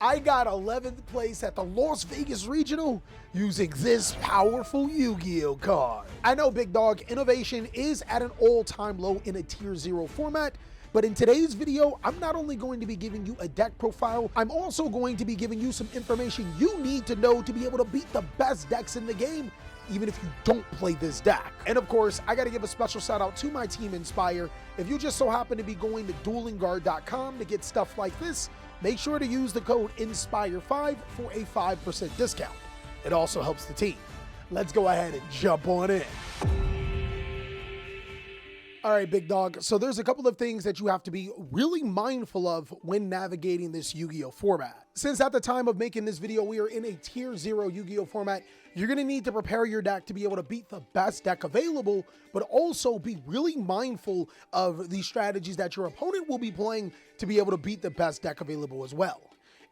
I got 11th place at the Las Vegas Regional using this powerful Yu-Gi-Oh card. I know, big dog, innovation is at an all-time low in a tier 0 format, but in today's video, I'm not only going to be giving you a deck profile, I'm also going to be giving you some information you need to know to be able to beat the best decks in the game, even if you don't play this deck. And of course, I gotta give a special shout out to my team Inspire. If you just so happen to be going to duelingguard.com to get stuff like this, make sure to use the code INSPIRE5 for a 5% discount. It also helps the team. Let's go ahead and jump on in. All right, big dog. So there's a couple of things that you have to be really mindful of when navigating this Yu-Gi-Oh format. Since at the time of making this video, we are in a tier 0 Yu-Gi-Oh format, you're going to need to prepare your deck to be able to beat the best deck available, but also be really mindful of the strategies that your opponent will be playing to be able to beat the best deck available as well.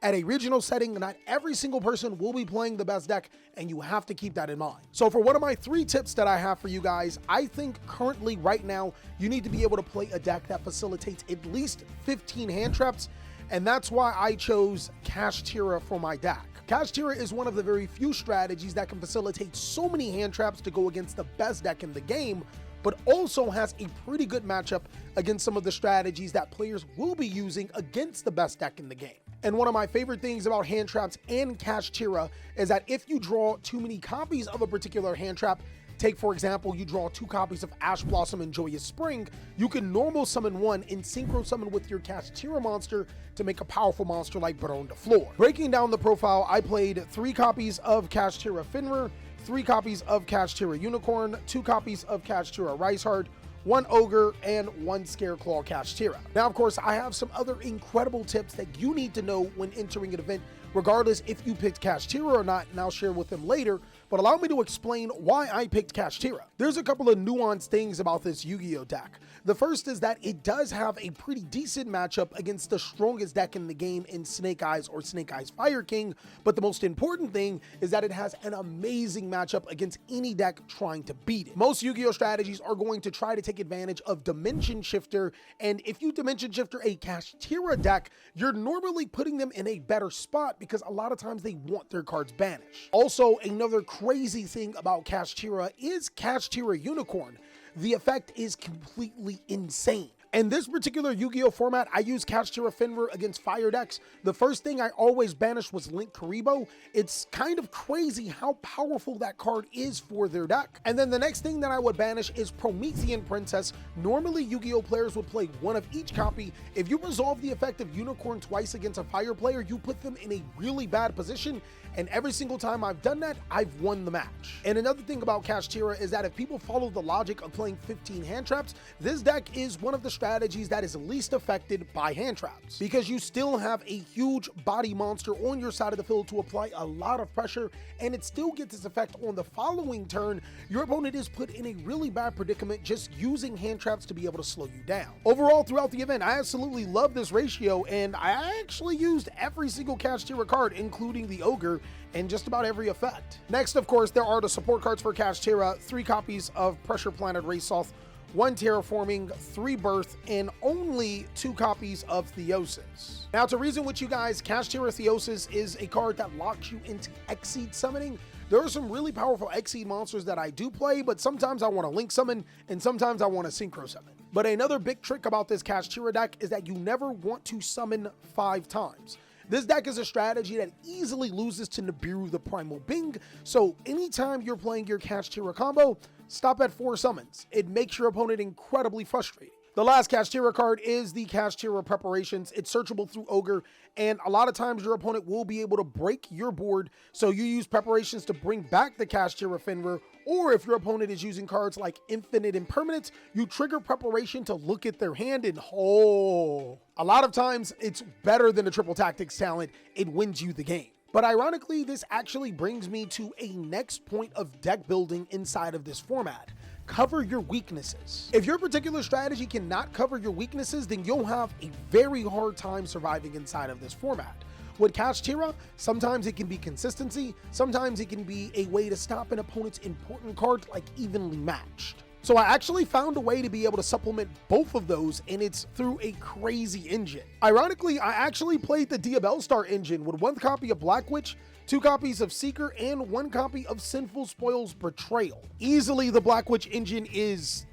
At a regional setting, not every single person will be playing the best deck, and you have to keep that in mind. So for one of my 3 tips that I have for you guys, I think currently right now, you need to be able to play a deck that facilitates at least 15 hand traps, and that's why I chose Kashtira for my deck. Kashtira is one of the very few strategies that can facilitate so many hand traps to go against the best deck in the game, but also has a pretty good matchup against some of the strategies that players will be using against the best deck in the game. And one of my favorite things about hand traps and Kashtira is that if you draw too many copies of a particular hand trap, take for example, you draw 2 copies of Ash Blossom and Joyous Spring, you can normal summon one and synchro summon with your Kashtira monster to make a powerful monster like Baron de Fleur. Breaking down the profile, I played 3 copies of Kashtira Finra, 3 copies of Kashtira Unicorn, 2 copies of Kashtira Riceheart, 1 Ogre, and 1 Scareclaw Kashtira. Now, of course, I have some other incredible tips that you need to know when entering an event, regardless if you picked Kashtira or not, and I'll share with them later, but allow me to explain why I picked Kashtira. There's a couple of nuanced things about this Yu-Gi-Oh deck. The first is that it does have a pretty decent matchup against the strongest deck in the game in Snake Eyes or Snake Eyes Fire King, but the most important thing is that it has an amazing matchup against any deck trying to beat it. Most Yu-Gi-Oh strategies are going to try to take advantage of Dimension Shifter, and if you Dimension Shifter a Kashtira deck, you're normally putting them in a better spot because a lot of times they want their cards banished. Also, another crazy thing about Kashtira is Kashtira Unicorn. The effect is completely insane. In this particular Yu-Gi-Oh format, I use Kashtira Finra against fire decks. The first thing I always banished was Link Karibo. It's kind of crazy how powerful that card is for their deck. And then the next thing that I would banish is Promethean Princess. Normally, Yu-Gi-Oh players would play 1 of each copy. If you resolve the effect of Unicorn twice against a fire player, you put them in a really bad position, and every single time I've done that, I've won the match. And another thing about Kashtira is that if people follow the logic of playing 15 hand traps, this deck is one of the strategies that is least affected by hand traps, because you still have a huge body monster on your side of the field to apply a lot of pressure, and it still gets its effect on the following turn. Your opponent is put in a really bad predicament just using hand traps to be able to slow you down. Overall, throughout the event, I absolutely love this ratio, and I actually used every single Kashtira card, including the Ogre, and just about every effect. Next, of course, there are the support cards for Kashtira, 3 copies of Pressure Planet Raceoff, 1 Terraforming, 3 Birth, and only 2 copies of Theosis. Now, to reason with you guys, Kashtira Theosis is a card that locks you into Xyz summoning. There are some really powerful Xyz monsters that I do play, but sometimes I want to Link Summon, and sometimes I want to Synchro Summon. But another big trick about this Kashtira deck is that you never want to summon 5 times. This deck is a strategy that easily loses to Nibiru the Primal Being, so anytime you're playing your Kashtira combo, stop at 4 summons. It makes your opponent incredibly frustrating. The last Kashtira card is the Kashtira Preparations. It's searchable through Ogre, and a lot of times your opponent will be able to break your board, so you use Preparations to bring back the Kashtira Finra, or if your opponent is using cards like Infinite Impermanence, you trigger Preparation to look at their hand and a lot of times it's better than a Triple Tactics talent. It wins you the game. But ironically, this actually brings me to a next point of deck building inside of this format. Cover your weaknesses. If your particular strategy cannot cover your weaknesses, then you'll have a very hard time surviving inside of this format. With Kashtira, sometimes it can be consistency, sometimes it can be a way to stop an opponent's important card like Evenly Matched. So I actually found a way to be able to supplement both of those, and it's through a crazy engine. Ironically, I actually played the Diabellstar engine with 1 copy of Black Witch, 2 copies of Seeker, and 1 copy of Sinful Spoils Betrayal. Easily, the Black Witch engine is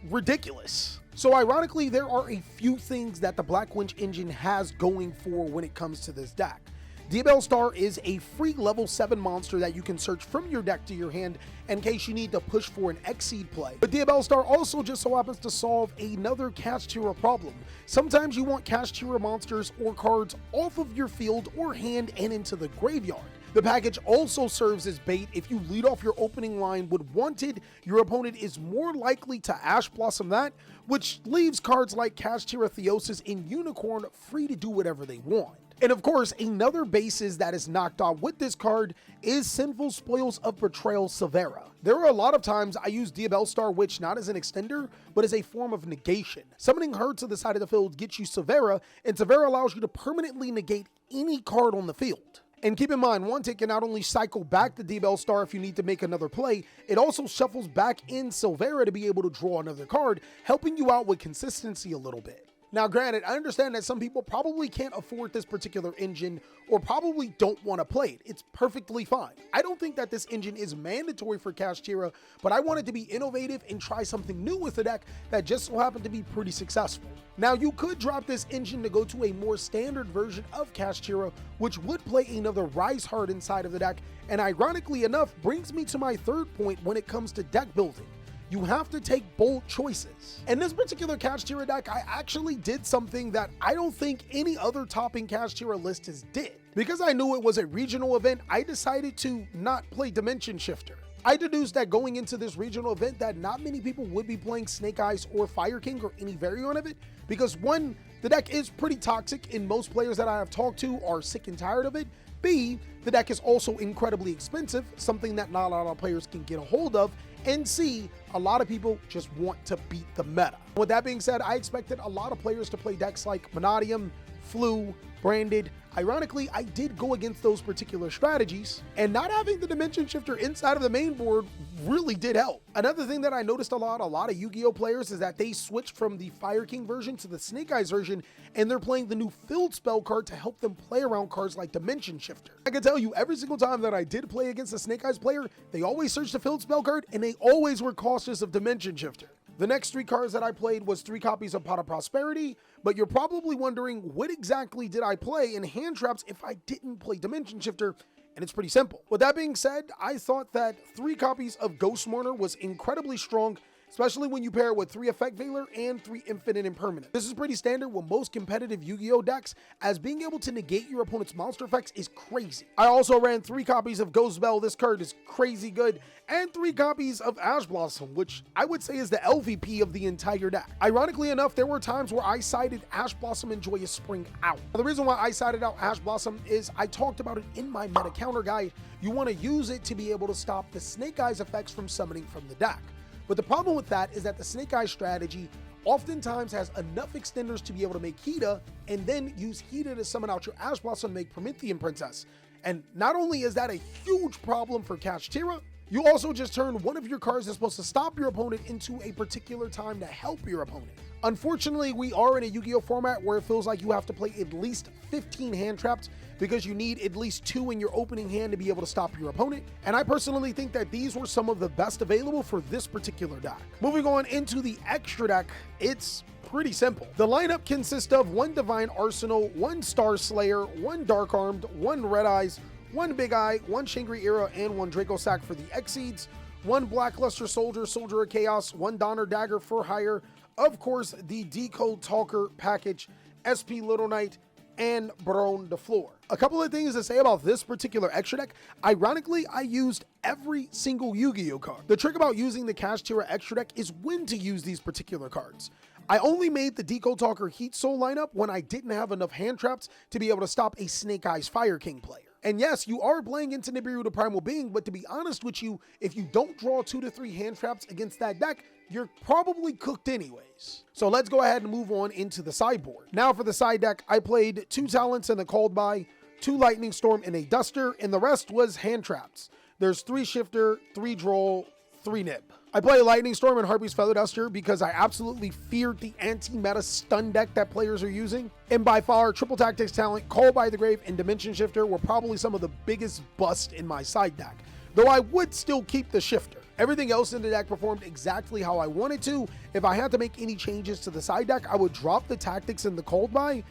ridiculous. So ironically, there are a few things that the Black Witch engine has going for when it comes to this deck. Diabellstar is a free level 7 monster that you can search from your deck to your hand in case you need to push for an Xseed play. But Diabellstar also just so happens to solve another Kashtira problem. Sometimes you want Kashtira monsters or cards off of your field or hand and into the graveyard. The package also serves as bait. If you lead off your opening line with Wanted, your opponent is more likely to Ash Blossom that, which leaves cards like Kashtira Theosis and Unicorn free to do whatever they want. And of course, another basis that is knocked off with this card is Sinful Spoils of Betrayal Severa. There are a lot of times I use Diabellstar Witch not as an extender, but as a form of negation. Summoning her to the side of the field gets you Severa, and Severa allows you to permanently negate any card on the field. And keep in mind, Wanted can not only cycle back the Diabellstar if you need to make another play, it also shuffles back in Silvera to be able to draw another card, helping you out with consistency a little bit. Now granted, I understand that some people probably can't afford this particular engine or probably don't want to play it. It's perfectly fine. I don't think that this engine is mandatory for Kashtira, but I wanted to be innovative and try something new with the deck that just so happened to be pretty successful. Now you could drop this engine to go to a more standard version of Kashtira, which would play another Rise Heart inside of the deck, and ironically enough brings me to my third point when it comes to deck building. You have to take bold choices. In this particular Kashtira deck, I actually did something that I don't think any other topping Kashtira list has did. Because I knew it was a regional event, I decided to not play Dimension Shifter. I deduced that going into this regional event that not many people would be playing Snake Eyes or Fire King or any variant of it, because one, the deck is pretty toxic and most players that I have talked to are sick and tired of it. B, the deck is also incredibly expensive, something that not a lot of players can get a hold of. And C, a lot of people just want to beat the meta. With that being said, I expected a lot of players to play decks like Monadium, Flu, Branded. Ironically, I did go against those particular strategies, and not having the Dimension Shifter inside of the main board really did help. Another thing that I noticed a lot of Yu-Gi-Oh players is that they switched from the Fire King version to the Snake Eyes version, and they're playing the new Field Spell card to help them play around cards like Dimension Shifter. I can tell you, every single time that I did play against a Snake Eyes player, they always searched the Field Spell card, and they always were cautious of Dimension Shifter. The next 3 cards that I played was 3 copies of Pot of Prosperity, but you're probably wondering what exactly did I play in hand traps if I didn't play Dimension Shifter, and it's pretty simple. With that being said, I thought that 3 copies of Ghost Mourner was incredibly strong, especially when you pair it with 3 Effect Veiler and 3 Infinite Impermanent. This is pretty standard with most competitive Yu-Gi-Oh decks, as being able to negate your opponent's monster effects is crazy. I also ran 3 copies of Ghost Bell, this card is crazy good, and 3 copies of Ash Blossom, which I would say is the LVP of the entire deck. Ironically enough, there were times where I sided Ash Blossom and Joyous Spring out. Now, the reason why I sided out Ash Blossom is I talked about it in my meta counter guide. You want to use it to be able to stop the Snake Eyes effects from summoning from the deck. But the problem with that is that the Snake Eyes strategy oftentimes has enough extenders to be able to make Hida, and then use Hida to summon out your Ash Blossom and make Promethean Princess. And not only is that a huge problem for Kashtira, you also just turn one of your cards that's supposed to stop your opponent into a particular time to help your opponent. Unfortunately, we are in a Yu-Gi-Oh format where it feels like you have to play at least 15 hand traps because you need at least 2 in your opening hand to be able to stop your opponent. And I personally think that these were some of the best available for this particular deck. Moving on into the extra deck, it's pretty simple. The lineup consists of 1 Divine Arsenal, 1 Star Slayer, 1 Dark Armed, 1 Red Eyes, 1 Big Eye, 1 Shangri Era, and 1 Draco Sack for the Xseeds, 1 Blackluster Soldier, Soldier of Chaos, 1 Donner Dagger for hire, of course, the Decode Talker package, SP Little Knight, and Baron de Fleur. A couple of things to say about this particular extra deck. Ironically, I used every single Yu-Gi-Oh card. The trick about using the Kashtira extra deck is when to use these particular cards. I only made the Decode Talker Heat Soul lineup when I didn't have enough hand traps to be able to stop a Snake Eyes Fire King player. And yes, you are playing into Nibiru the Primal Being, but to be honest with you, if you don't draw 2 to 3 hand traps against that deck, you're probably cooked anyways. So let's go ahead and move on into the sideboard. Now for the side deck, I played 2 Talents and a Called By, 2 Lightning Storm and a Duster, and the rest was hand traps. There's 3 Shifter, 3 Droll, 3-nib. I play Lightning Storm and Harpy's Feather Duster because I absolutely feared the anti-meta stun deck that players are using. And by far, Triple Tactics Talent, Call by the Grave, and Dimension Shifter were probably some of the biggest busts in my side deck, though I would still keep the Shifter. Everything else in the deck performed exactly how I wanted to. If I had to make any changes to the side deck, I would drop the Tactics and the Cold Buy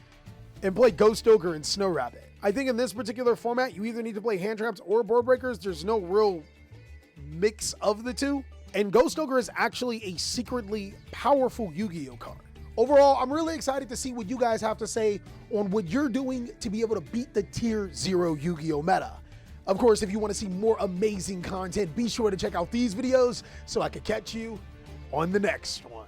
and play Ghost Ogre and Snow Rabbit. I think in this particular format, you either need to play Hand Traps or Board Breakers. There's no real mix of the two. And Ghost Ogre is actually a secretly powerful Yu-Gi-Oh card. Overall, I'm really excited to see what you guys have to say on what you're doing to be able to beat the Tier 0 Yu-Gi-Oh meta. Of course, if you want to see more amazing content, be sure to check out these videos so I can catch you on the next one.